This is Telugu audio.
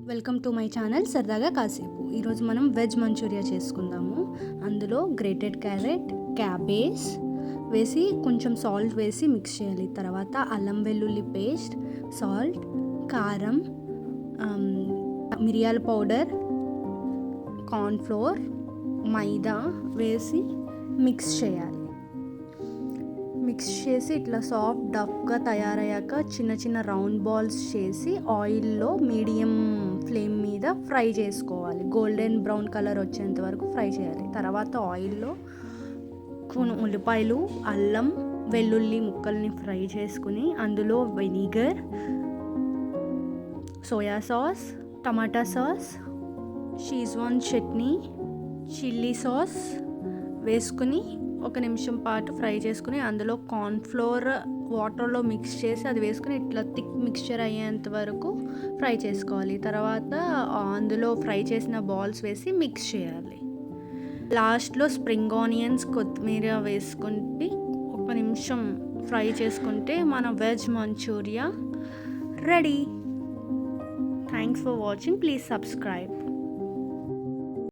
వెల్కమ్ టు మై ఛానల్ సరదాగా కాసేపు. ఈరోజు మనం వెజ్ మంచూరియా చేసుకుందాము. అందులో గ్రేటెడ్ క్యారెట్, క్యాబేజ్ వేసి కొంచెం సాల్ట్ వేసి మిక్స్ చేయాలి. తర్వాత అల్లం వెల్లుల్లి పేస్ట్, సాల్ట్, కారం, మిరియాల పౌడర్, కార్న్ఫ్లోర్, మైదా వేసి మిక్స్ చేయాలి. మిక్స్ చేసి ఇట్లా సాఫ్ట్ డఫ్గా తయారయ్యాక చిన్న చిన్న రౌండ్ బాల్స్ చేసి ఆయిల్లో మీడియం ఫ్లేమ్ మీద ఫ్రై చేసుకోవాలి. గోల్డెన్ బ్రౌన్ కలర్ వచ్చేంత వరకు ఫ్రై చేయాలి. తర్వాత ఆయిల్లో ఉల్లిపాయలు, అల్లం వెల్లుల్లి ముక్కల్ని ఫ్రై చేసుకుని అందులో vinegar, soya sauce, tomato sauce, schezwan chutney, chilli sauce వేసుకుని ఒక నిమిషం పాటు ఫ్రై చేసుకుని అందులో కార్న్ఫ్లోర్ వాటర్లో మిక్స్ చేసి అది వేసుకుని ఇట్లా థిక్ మిక్స్చర్ అయ్యేంత వరకు ఫ్రై చేసుకోవాలి. తర్వాత అందులో ఫ్రై చేసిన బాల్స్ వేసి మిక్స్ చేయాలి. లాస్ట్లో స్ప్రింగ్ ఆనియన్స్, కొత్తిమీర వేసుకుంటే ఒక నిమిషం ఫ్రై చేసుకుంటే మన veg Manchuria ready. Thanks for watching. Please subscribe.